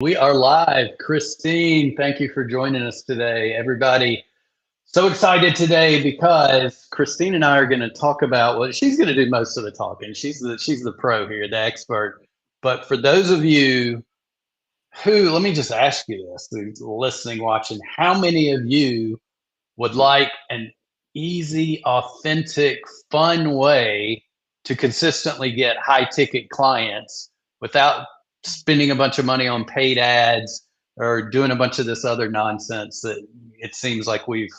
We are live. Christine, thank you for joining us today. Everybody, so excited today because Christine and I are going to talk about what she's going to do most of the talking. She's the pro here, the expert. But for those of you who, let me just ask you this, who's listening, watching, how many of you would like an easy, authentic, fun way to consistently get high ticket clients without spending a bunch of money on paid ads or doing a bunch of this other nonsense that it seems like we've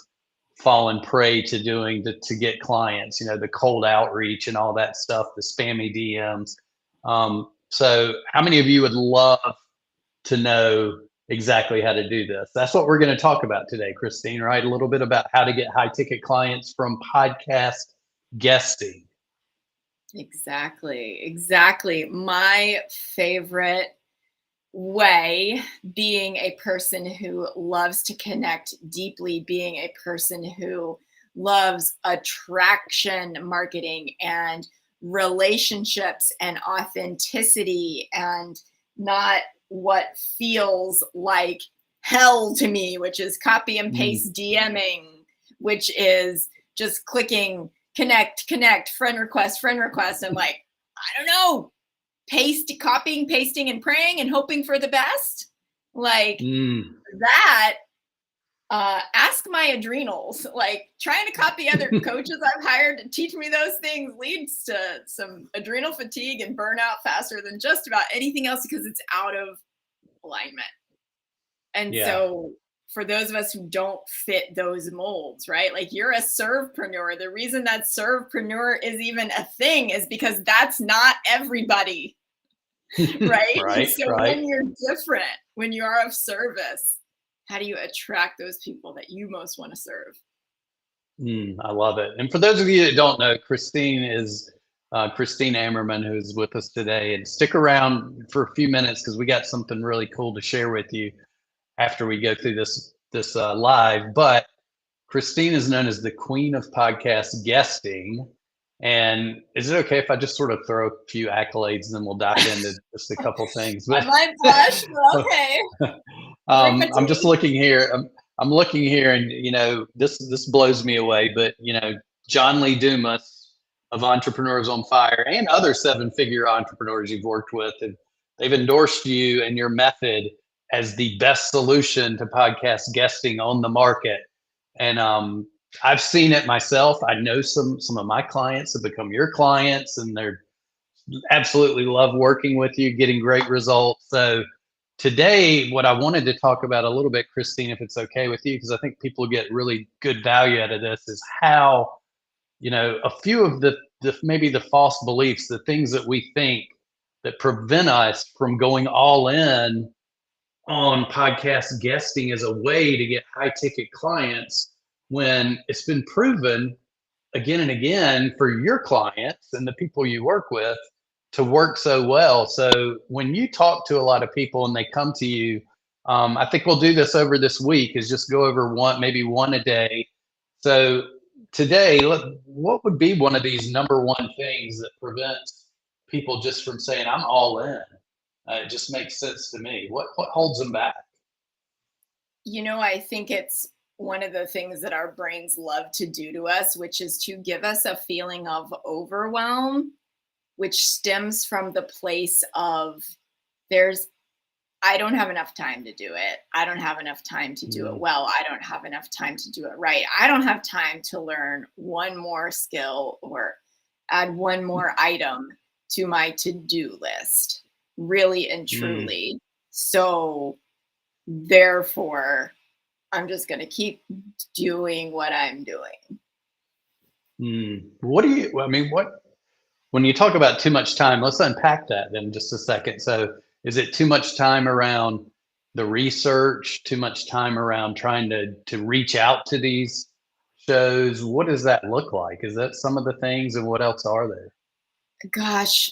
fallen prey to doing to get clients, the cold outreach and all that stuff, the spammy DMs. So how many of you would love to know exactly how to do this? That's what we're going to talk about today, Christine, right? A little bit about how to get high ticket clients from podcast guesting. Exactly. My favorite way, being a person who loves to connect deeply, being a person who loves attraction marketing and relationships and authenticity and not what feels like hell to me, which is copy and paste DMing, which is just clicking connect, friend request. I'm like, I don't know, copying, pasting, and praying and hoping for the best. Like that, ask my adrenals. Like trying to copy other coaches I've hired to teach me those things leads to some adrenal fatigue and burnout faster than just about anything else because it's out of alignment. And so for those of us who don't fit those molds, right? Like you're a servepreneur. The reason that servepreneur is even a thing is because that's not everybody, right? When you're different, when you are of service, how do you attract those people that you most want to serve? I love it. And for those of you that don't know, Christine is Christine Ammerman, who's with us today. And stick around for a few minutes because we got something really cool to share with you after we go through this live. But Christine is known as the queen of podcast guesting. And is it okay if I just sort of throw a few accolades and then we'll dive into just a couple things? I might blush, but okay. I'm just looking here. I'm looking here, and this blows me away. But John Lee Dumas of Entrepreneurs on Fire and other seven-figure entrepreneurs you've worked with, they've endorsed you and your method as the best solution to podcast guesting on the market. And I've seen it myself. I know some of my clients have become your clients, and they're absolutely love working with you, getting great results. So today, what I wanted to talk about a little bit, Christine, if it's okay with you, because I think people get really good value out of this, is how, a few of the maybe the false beliefs, the things that we think that prevent us from going all in on podcast guesting as a way to get high ticket clients, when it's been proven again and again for your clients and the people you work with to work so well. So when you talk to a lot of people and they come to you, I think we'll do this over this week, is just go over maybe one a day. So today, what would be one of these number one things that prevents people just from saying, I'm all in? It just makes sense to me. What holds them back? I think it's one of the things that our brains love to do to us, which is to give us a feeling of overwhelm, which stems from the place of I don't have enough time to do it. I don't have enough time to do it well. I don't have enough time to do it right. I don't have time to learn one more skill or add one more item to my to-do list, really and truly. So therefore, I'm just going to keep doing what I'm doing. When you talk about too much time, let's unpack that in just a second. So is it too much time around the research, too much time around trying to reach out to these shows? What does that look like? Is that some of the things, and what else are there? Gosh,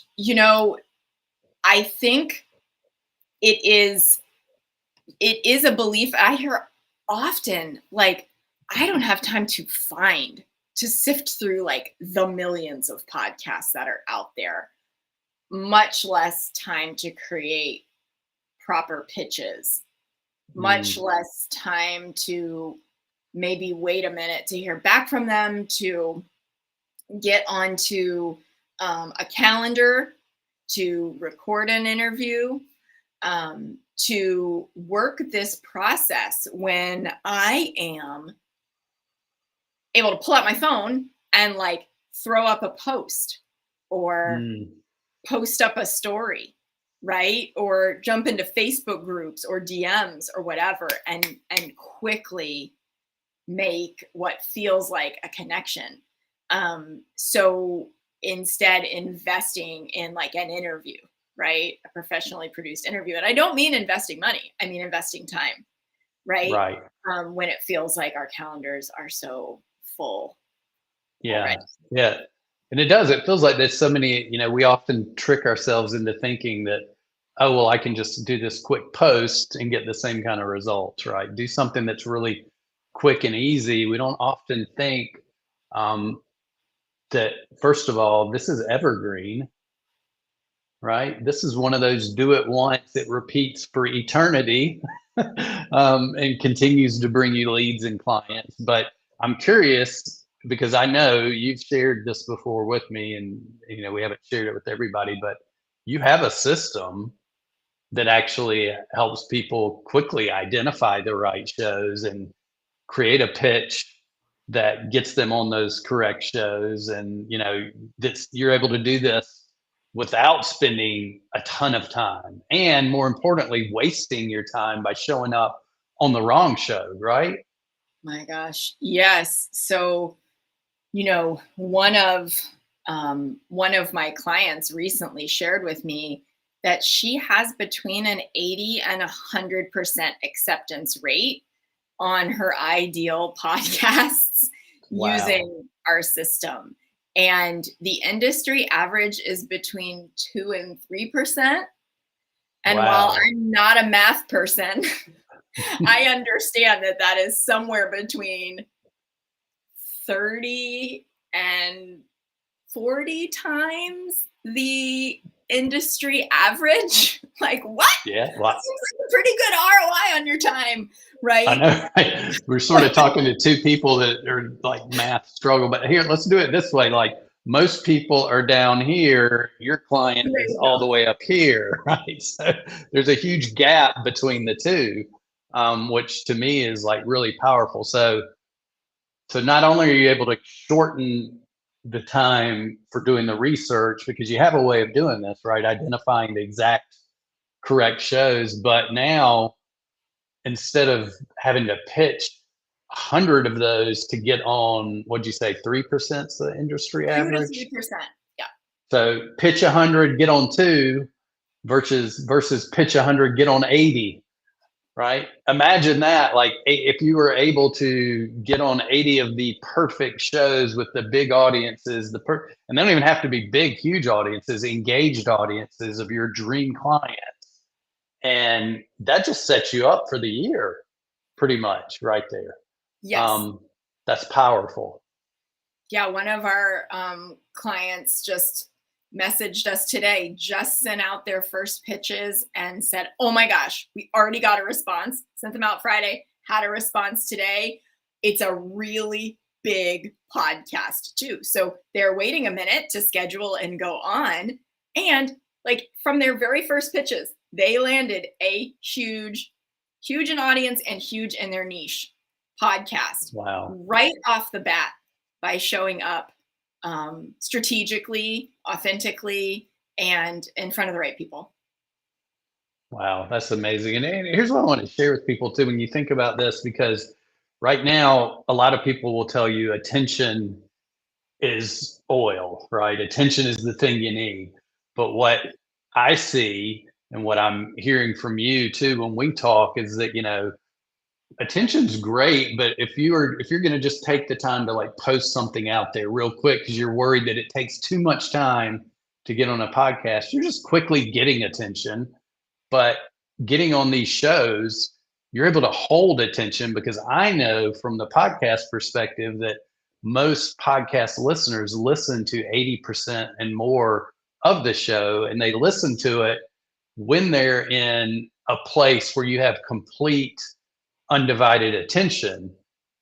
I think it is a belief I hear often, like, I don't have time to sift through like the millions of podcasts that are out there, much less time to create proper pitches, much less time to maybe wait a minute to hear back from them, to get onto a calendar, to record an interview, to work this process when I am able to pull out my phone and like throw up a post or post up a story, right? Or jump into Facebook groups or DMs or whatever, and quickly make what feels like a connection. So instead investing in like an interview, right? A professionally produced interview. And I don't mean investing money, I mean investing time, right? Right. When it feels like our calendars are so full. Yeah. already. Yeah. And it does. It feels like there's so many, we often trick ourselves into thinking that, oh, well, I can just do this quick post and get the same kind of results, right? Do something that's really quick and easy. We don't often think that, first of all, this is evergreen, right? This is one of those do it once, it repeats for eternity, and continues to bring you leads and clients. But I'm curious, because I know you've shared this before with me, and we haven't shared it with everybody, but you have a system that actually helps people quickly identify the right shows and create a pitch that gets them on those correct shows. And you're able to do this without spending a ton of time, and more importantly, wasting your time by showing up on the wrong show, right? My gosh, yes. So one of my clients recently shared with me that she has between an 80 and 100% acceptance rate on her ideal podcasts. Wow. Using our system. And the industry average is between 2 and 3%. And wow. While I'm not a math person, I understand that is somewhere between 30 and 40 times the industry average. Like, what? Yeah. Wow. That seems like a pretty good ROI on your time, right? I know, right? We're sort of talking to two people that are like math struggle, but here, let's do it this way. Like, most people are down here, your client is all the way up here, right? So there's a huge gap between the two, which to me is like really powerful. So not only are you able to shorten the time for doing the research, because you have a way of doing this, right? Identifying the exact correct shows, but now instead of having to pitch 100 of those to get on, what'd you say, 3% is the industry average? 2 to 3%, yeah. So pitch 100, get on 2, versus pitch 100, get on 80, right? Imagine that, like if you were able to get on 80 of the perfect shows with the big audiences, and they don't even have to be big, huge audiences, engaged audiences of your dream clients. And that just sets you up for the year, pretty much, right there. Yes. That's powerful. Yeah, one of our clients just messaged us today, just sent out their first pitches and said, oh my gosh, we already got a response. Sent them out Friday, had a response today. It's a really big podcast too. So they're waiting a minute to schedule and go on. And like from their very first pitches, they landed a huge in audience and huge in their niche podcast. Wow. Right off the bat by showing up strategically, authentically, and in front of the right people. Wow, that's amazing. And here's what I want to share with people too, when you think about this, because right now, a lot of people will tell you attention is oil, right? Attention is the thing you need. But what I see and what I'm hearing from you too when we talk is that, attention's great, but if you're going to just take the time to like post something out there real quick because you're worried that it takes too much time to get on a podcast, you're just quickly getting attention. But getting on these shows, you're able to hold attention, because I know from the podcast perspective that most podcast listeners listen to 80% and more of the show, and they listen to it when they're in a place where you have complete undivided attention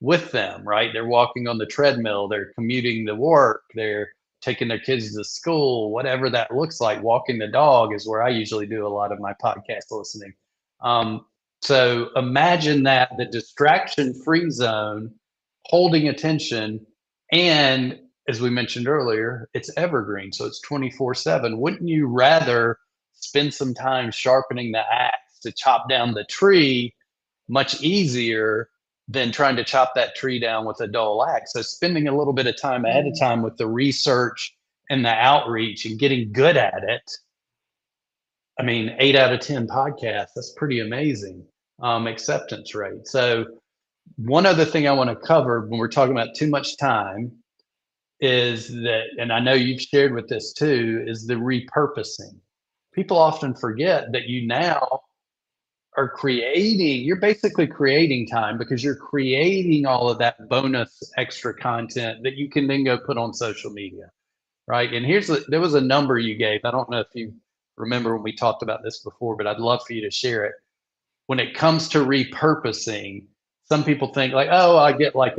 with them, right? They're walking on the treadmill, they're commuting to work, they're taking their kids to school, whatever that looks like. Walking the dog is where I usually do a lot of my podcast listening. So imagine that, the distraction free zone, holding attention, and as we mentioned earlier, it's evergreen. So it's 24/7. Wouldn't you rather spend some time sharpening the axe to chop down the tree much easier than trying to chop that tree down with a dull axe? So spending a little bit of time ahead of time with the research and the outreach and getting good at it. I mean, 8 out of 10 podcasts, that's pretty amazing acceptance rate. So one other thing I want to cover when we're talking about too much time is that, and I know you've shared with this too, is the repurposing. People often forget that you now are creating, you're basically creating time because you're creating all of that bonus extra content that you can then go put on social media, right? And there was a number you gave. I don't know if you remember when we talked about this before, but I'd love for you to share it. When it comes to repurposing, some people think like, oh, I get like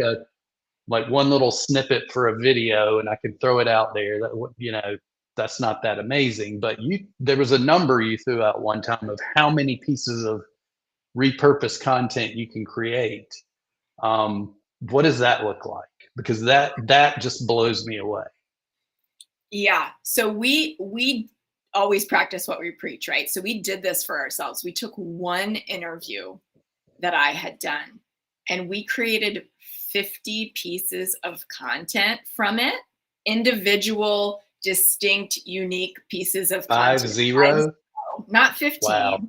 one little snippet for a video and I can throw it out there. That, that's not that amazing. But there was a number you threw out one time of how many pieces of repurposed content you can create. What does that look like? Because that just blows me away. Yeah. So we always practice what we preach, right? So we did this for ourselves. We took one interview that I had done and we created 50 pieces of content from it, individual, distinct, unique pieces of content. 50? Not 15. Wow.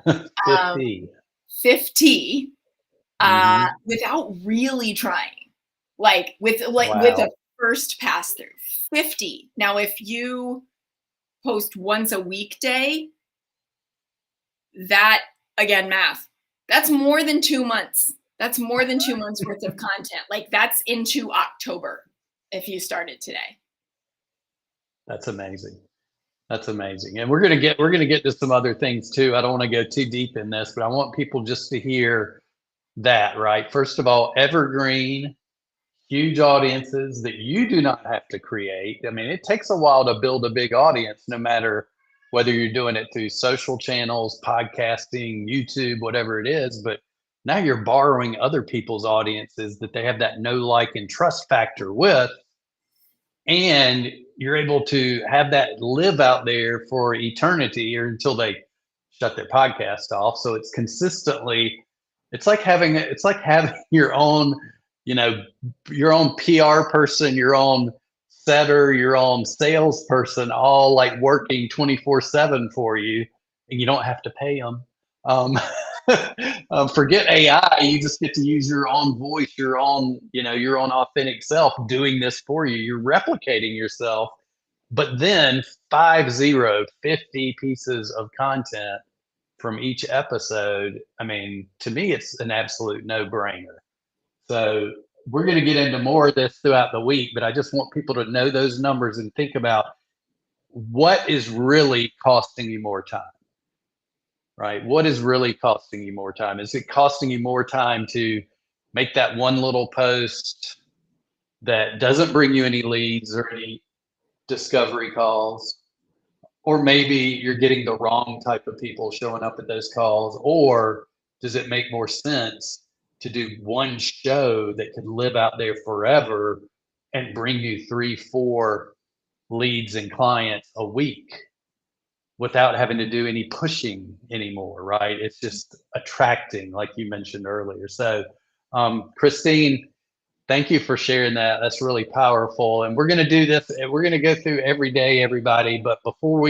50. 50 without really trying, like with a first pass through. 50. Now, if you post once a weekday, that, again, math, that's more than 2 months. That's more than 2 months worth of content. Like that's into October if you started today. That's amazing. That's amazing. And we're gonna get to some other things too. I don't want to go too deep in this, but I want people just to hear that, right? First of all, evergreen, huge audiences that you do not have to create. I mean, it takes a while to build a big audience, no matter whether you're doing it through social channels, podcasting, YouTube, whatever it is. But now you're borrowing other people's audiences that they have that know, like, and trust factor with. And you're able to have that live out there for eternity or until they shut their podcast off. So it's consistently, it's like having your own, your own PR person, your own setter, your own salesperson, all like working 24/7 for you, and you don't have to pay them. Forget AI. You just get to use your own voice, your own authentic self doing this for you. You're replicating yourself, but then 50 pieces of content from each episode. I mean, to me, it's an absolute no-brainer. So we're going to get into more of this throughout the week, but I just want people to know those numbers and think about what is really costing you more time, right? What is really costing you more time? Is it costing you more time to make that one little post that doesn't bring you any leads or any discovery calls? Or maybe you're getting the wrong type of people showing up at those calls? Or does it make more sense to do one show that could live out there forever and bring you 3-4 leads and clients a week without having to do any pushing anymore, right? It's just attracting, like you mentioned earlier. So, Christine, thank you for sharing that. That's really powerful. And we're going to do this. We're going to go through every day, everybody. But before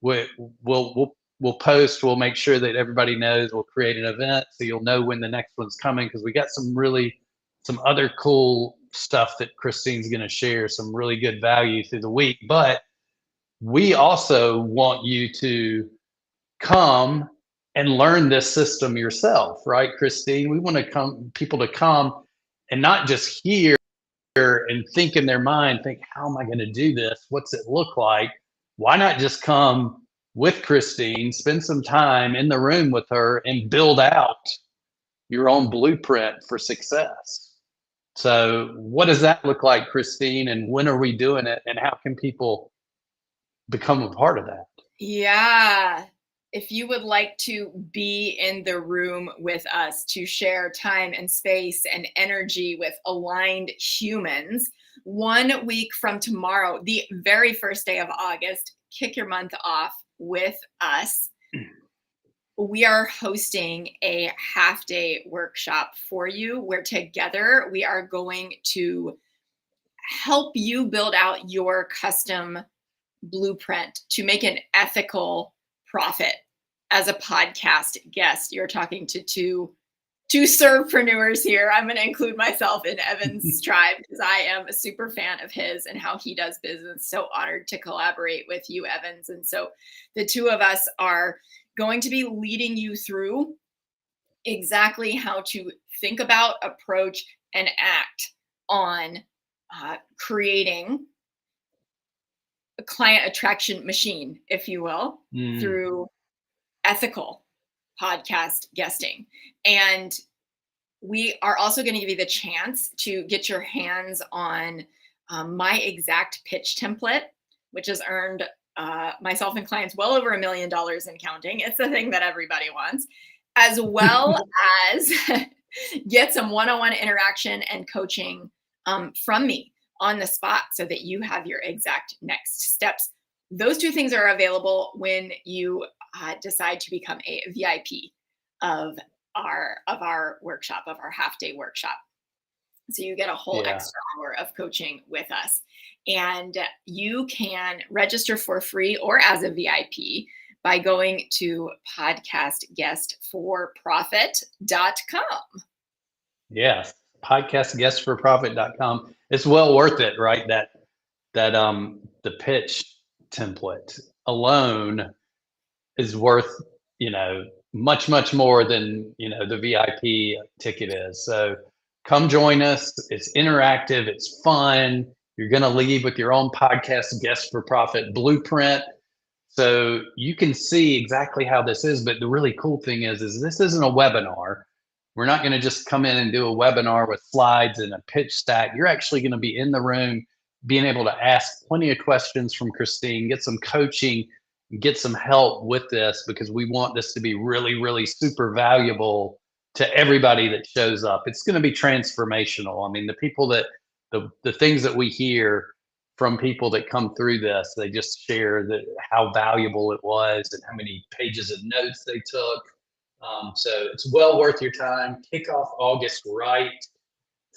we'll post, we'll make sure that everybody knows. We'll create an event so you'll know when the next one's coming, because we got some other cool stuff that Christine's going to share, some really good value through the week. But we also want you to come and learn this system yourself, right, Christine? We want people to come and not just hear and think in their mind, how am I going to do this? What's it look like? Why not just come with Christine, spend some time in the room with her and build out your own blueprint for success. So what does that look like, Christine? And when are we doing it? And how can people become a part of that? Yeah. If you would like to be in the room with us to share time and space and energy with aligned humans, 1 week from tomorrow, the very first day of August, kick your month off with us. We are hosting a half-day workshop for you where together we are going to help you build out your custom blueprint to make an ethical profit. As a podcast guest, you're talking to two servepreneurs here. I'm going to include myself in Evan's tribe because I am a super fan of his and how he does business. So honored to collaborate with you, Evans. And so the two of us are going to be leading you through exactly how to think about, approach, and act on creating a client attraction machine, if you will, through ethical podcast guesting. And we are also going to give you the chance to get your hands on my exact pitch template, which has earned myself and clients well over $1 million and counting. It's the thing that everybody wants, as well as get some one-on-one interaction and coaching from me on the spot so that you have your exact next steps. Those two things are available when you decide to become a VIP of our workshop, of our half-day workshop. So you get a whole extra hour of coaching with us. And you can register for free or as a VIP by going to podcastguestforprofit.com. Yes, podcastguestforprofit.com. It's well worth it, right? That the pitch template alone is worth, much more than, the VIP ticket is. So come join us. It's interactive. It's fun. You're going to leave with your own podcast guest for profit blueprint. So you can see exactly how this is. But the really cool thing is this isn't a webinar. We're not going to just come in and do a webinar with slides and a pitch stack. You're actually going to be in the room, being able to ask plenty of questions from Christine, get some coaching, get some help with this, because we want this to be really, really super valuable to everybody that shows up. It's going to be transformational. I mean, the people that the things that we hear from people that come through this, they just share that how valuable it was and how many pages of notes they took. So it's well worth your time. Kick off August right.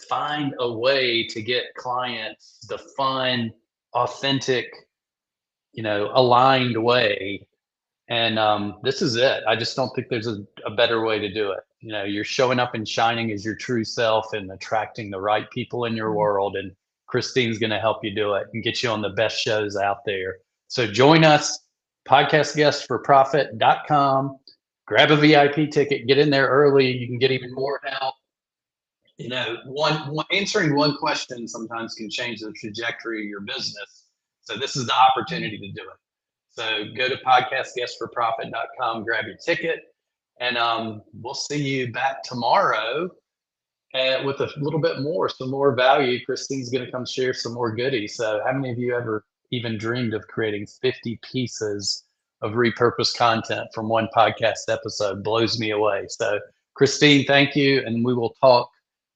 Find a way to get clients the fun, authentic, aligned way. And this is it. I just don't think there's a better way to do it. You're showing up and shining as your true self and attracting the right people in your world. And Christine's going to help you do it and get you on the best shows out there. So join us, podcastguestforprofit.com. Grab a VIP ticket, get in there early. You can get even more help. Answering one question sometimes can change the trajectory of your business. So this is the opportunity to do it. So go to podcastguestforprofit.com, grab your ticket, and we'll see you back tomorrow with a little bit more, some more value. Christine's going to come share some more goodies. So how many of you ever even dreamed of creating 50 pieces of repurposed content from one podcast episode? Blows me away. So Christine, thank you. And we will talk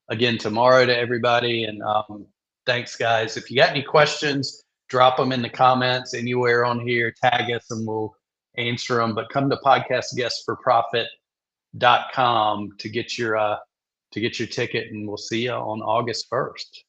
again tomorrow to everybody. And thanks, guys. If you got any questions, drop them in the comments anywhere on here, tag us, and we'll answer them. But come to podcastguestforprofit.com to get your ticket, and we'll see you on August 1st.